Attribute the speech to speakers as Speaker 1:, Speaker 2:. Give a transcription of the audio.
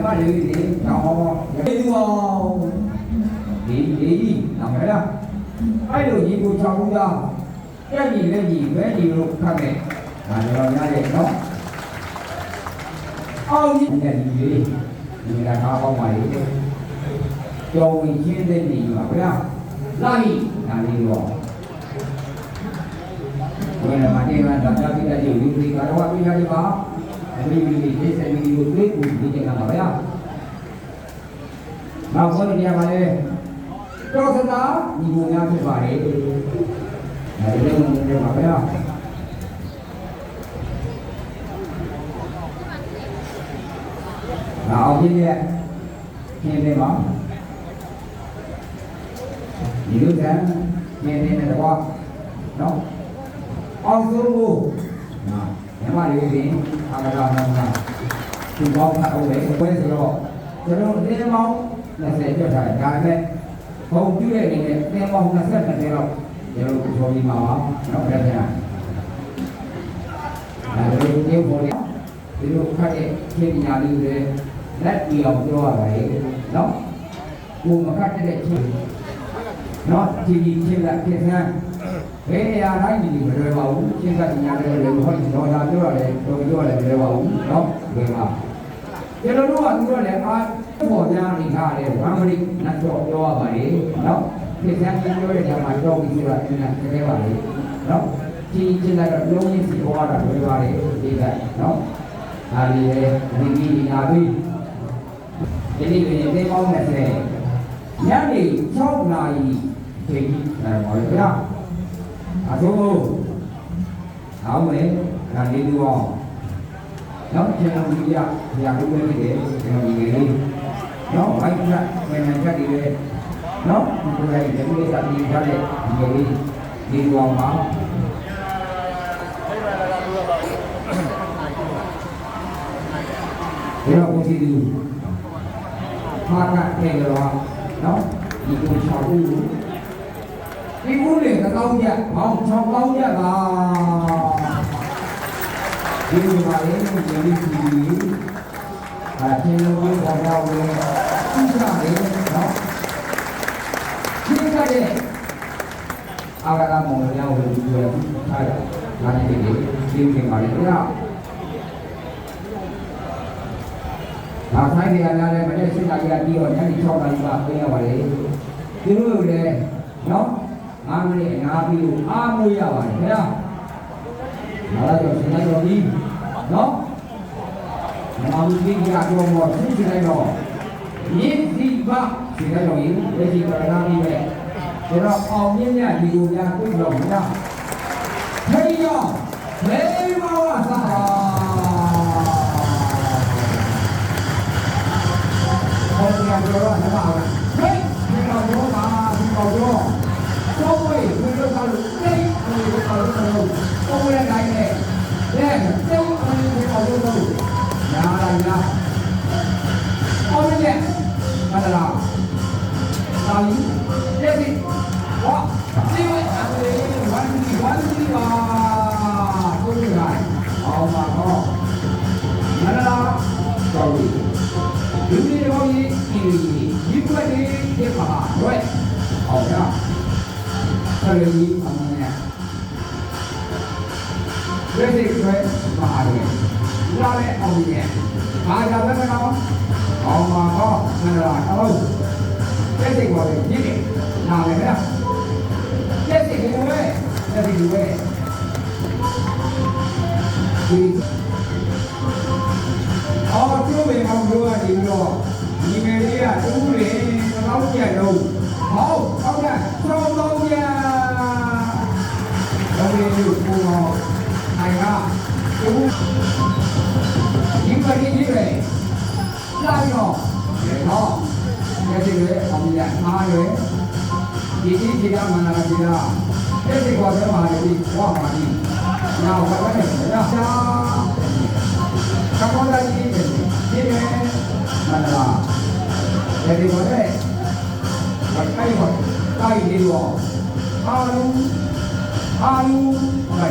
Speaker 1: မလေးတွေကြောင်းရေသူအောင်ဒီနော်မလားအဲ့လိုညီကို6ဦးသားကြက်ကြီးလက်ကြီးပဲကြီးလို့ခတ်ခဲ့ဒါတော့များတယ်နော်အောင်ကြီးတဲ့ဒီလေးဒီကကားပေါင်းပါလေကျော်ဝင်ချင်းတဲ့နေပါဗျာလိုက်ဒါလေးတော့ဘယ်မှာနေမှာဒါပြပြတဲ့ဒီဒီကတော့ပြရတယ်ပါအမေကြီးဒီစက်မီကိုတွေ့ကိုဒီကမှာဗျာနောက်ဆုံးနေရာမှာလေတော်စတာညီကိုများဖြစ်ပါလေအဲဒီလိုမျိုးနေပါဗျာနောက်အောင်ကြီးရဲ့ရှင်းနေပါဒီလိုကရှင်းနေတဲ့တော့နော်အောင်စိုးဘူးနော်ညီမလေးတွေအားကစားနေတာသူပေါင်းထားအောင်လေဘယ်ဆိုတော့ကျွန်တော်နေမောင်း20ကျော်ထားတယ်ဒါပေမဲ့ဘုံပြည့်တဲ့နေနဲ့နေမောင်း20နဲ့တော့ကျွန်တော်ပြောပြီးမှာပါနော်ဒါပြန်အဲဒီလိုပြောပေါ်တယ်ဒီလိုခက်တဲ့ရှင်းပညာလေးတွေလက်ပြီးအောင်ပြောရပါလေနော်ကိုမခက်တဲ့ချင်းနော်ဒီချင်းလက်ပြင်ဆန်းဘယ်နေရာတိုင်းဒီမလွယ်ပါဘူးရှင်းကညာလည်းလွယ်ဟောဒီတော့ဒါပြောရတယ်ပြောရတယ်လွယ်ပါဘူးနော်လွယ်ပါကျွန်တော်တို့ကသူတို့လည်းအားပေါ်ကြနေကြတယ်ဗမာပြည်နတ်တော်ပြောရပါလေနော်ပြင်ဆန်းပြောတဲ့နေရာမှာတော့ပြီးဆိုတာအင်းနဲ့တကယ်ပါလေနော်ဒီချင်းလည်းတော့လုံးရင်းစီဟောတာလွယ်ပါလေဒီကနော်ဒါလေးလည်းဒီနာပြီးဒီနေ့ပြင်သိပေါင်း20ညနေ6နာရီချိန်ပါလေဗျာအဆိုးအောင်မယ်ဒါလေးသူအောင်နောက်ကျွန်တော်ဒီရလုပ်နေတယ်ကျွန်တော်ဒီလေးနောက်ဘိုက်ကမြန်မြန်ချက်တွေလေနော်ဒီလိုလေးဒီလေးစာပြီးထားတဲ့ဒီလေးဒီကောင်ပါဒီတော့ကိုစီသူမာကထဲရောနော်ဒီကိုချောက်ဦးဒီဦးလေကောင်းကြဘောင်း6ပေါင်းကြပါဒီလိုပါလေဒီလိုဒီအချင်းလုံးကိုပေါ်တော့လေသူ့ကြတယ်နော်ဒီကတဲ့အာရကမောင်ရောင်းလို့ပြောထားတာဒါနဲ့ဒီပြင်ပါလေဗျာဒါဆိုင်ရလာတယ်မနေ့7နာရီကပြီးတော့ညနေ6နာရီကပြင်ရပါလေဒီလိုလေနော်5မိနစ်အနာပြီးလို့အားမွေးရပါတယ်ခင်ဗျာဒါတော့စဉ်းစားတော့ဒီနော်မမလူကြီးကတော့မောသိချင်တယ်တော့ရင်းစီပါစဉ်းစားတော့ရင်လက်ရှိကလာပြီးပဲဒါတော့အောင်မြင့်မြတ်ဒီလိုများတွေ့တော့မလားခေယောလေမောသာဘာရတော့နမအောင်ဟေးဒီတော့ဘာဒီတော့တော့ဝေးဘယ်လိုလုပ်လို့စိတ်ဘယ်လိုလုပ်လို့တော့ဝေးတိုင်းနဲ့တဲ့စိတ်ဘယ်လိုလုပ်လို့ညာလိုက်လားအောင်ရဲ့မန္တလာသာလီတဲ့ဒီဝါဒီဝဲအဲ့ဝန်ဒီပါကိုယ်ရိုင်းအောင်ပါတော့မန္တလာတော်ပြီဒီနေ့တော့ဒီကွက်လေးဒီပါဝဲအောင်ရဆယ်ကြီးအမနဲ့လက်စိတ်ဆွဲပါရတယ်လာတဲ့အောင်ရဲ့ဘာကြလဲမနော်အောင်ပါတော့ဆန္ဒတော့လက်စိတ်ပေါ်ပြီးညစ်တယ်နားလည်းဗျာလက်စိတ်ကိုပဲလက်စိတ်ကိုပဲဒီအော်ကျိုးပဲအောင်လို့ဒီတော့ဒီမေလေးကတူးလေတော့ကြက်တော့好，好看，双刀剑，我们有不好，哎呀，有一个一个，下一个，好，这个我们讲哪个？第一期间嘛那个期间，这是过程嘛的，往嘛的，然后我们讲下，刚刚在这边，那个，这是过程。တိုက်ပါတိုက်နေတော့အာလူက